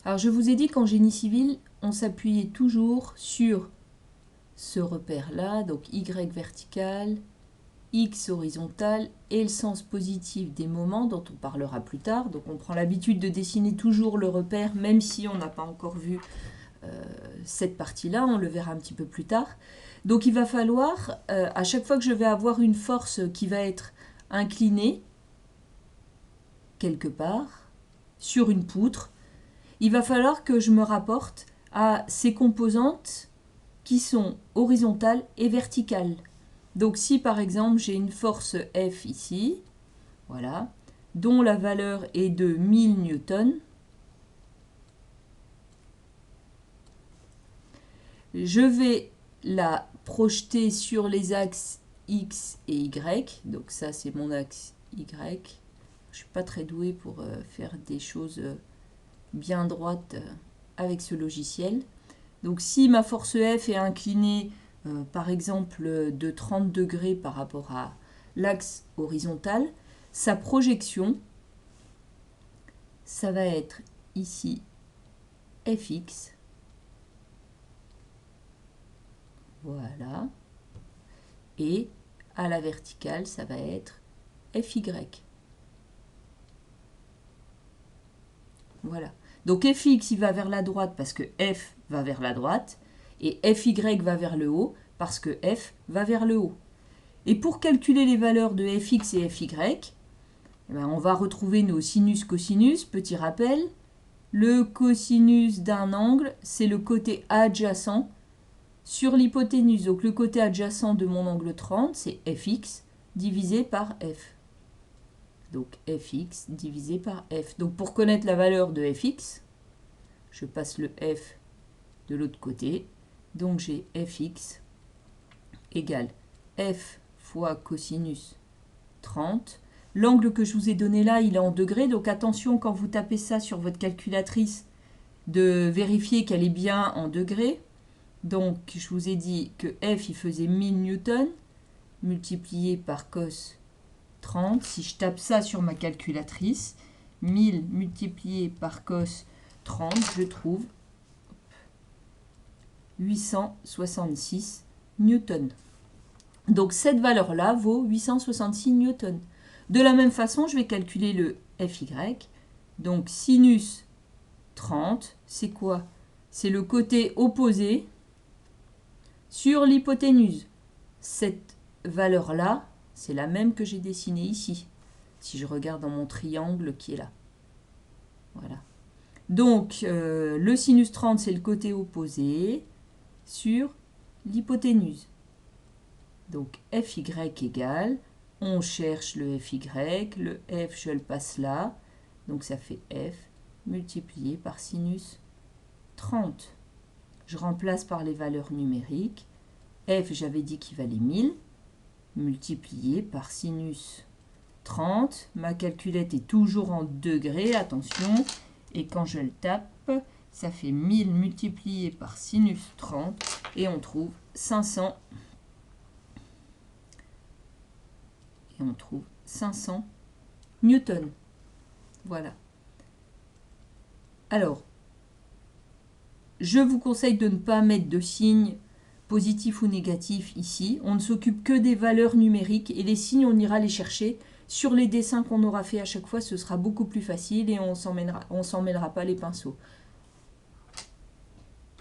Alors je vous ai dit qu'en génie civil, on s'appuyait toujours sur ce repère-là, donc Y vertical, X horizontal et le sens positif des moments dont on parlera plus tard. Donc on prend l'habitude de dessiner toujours le repère, même si on n'a pas encore vu cette partie-là, on le verra un petit peu plus tard. Donc il va falloir, à chaque fois que je vais avoir une force qui va être inclinée, quelque part, sur une poutre, il va falloir que je me rapporte à ces composantes qui sont horizontales et verticales. Donc si par exemple j'ai une force F ici, voilà, dont la valeur est de 1000 newtons, je vais la projeter sur les axes X et Y. Donc ça c'est mon axe Y. Je suis pas très douée pour faire des choses bien droites avec ce logiciel. Donc si ma force F est inclinée par exemple de 30 degrés par rapport à l'axe horizontal, sa projection, ça va être ici Fx. Voilà. Et à la verticale, ça va être Fy. Voilà. Donc Fx, il va vers la droite parce que F va vers la droite. Et Fy va vers le haut parce que F va vers le haut. Et pour calculer les valeurs de Fx et Fy, eh bien, on va retrouver nos sinus-cosinus. Petit rappel, le cosinus d'un angle, c'est le côté adjacent sur l'hypoténuse. Donc le côté adjacent de mon angle 30, c'est Fx divisé par F. Donc Fx divisé par F. Donc pour connaître la valeur de Fx, je passe le F de l'autre côté. Donc j'ai Fx égale F fois cosinus 30. L'angle que je vous ai donné là, il est en degrés. Donc attention quand vous tapez ça sur votre calculatrice, de vérifier qu'elle est bien en degrés. Donc je vous ai dit que F il faisait 1000 newtons multiplié par cos 30. Si je tape ça sur ma calculatrice, 1000 multiplié par cos 30, je trouve 866 newtons. Donc cette valeur-là vaut 866 newtons. De la même façon, je vais calculer le Fy. Donc sinus 30, c'est quoi? C'est le côté opposé sur l'hypoténuse. Cette valeur-là, c'est la même que j'ai dessinée ici. Si je regarde dans mon triangle qui est là. Voilà. Donc, le sinus 30, c'est le côté opposé sur l'hypoténuse. Donc, Fy égale, on cherche le Fy, le F, je le passe là. Donc, ça fait F multiplié par sinus 30. Je remplace par les valeurs numériques. F, j'avais dit qu'il valait 1000, multiplié par sinus 30. Ma calculette est toujours en degrés, attention. Et quand je le tape, ça fait 1000 multiplié par sinus 30. Et on trouve 500. Et on trouve 500 newtons. Voilà. Alors, je vous conseille de ne pas mettre de signe positif ou négatif ici. On ne s'occupe que des valeurs numériques et les signes, on ira les chercher. Sur les dessins qu'on aura fait à chaque fois, ce sera beaucoup plus facile et on s'en mêlera pas les pinceaux.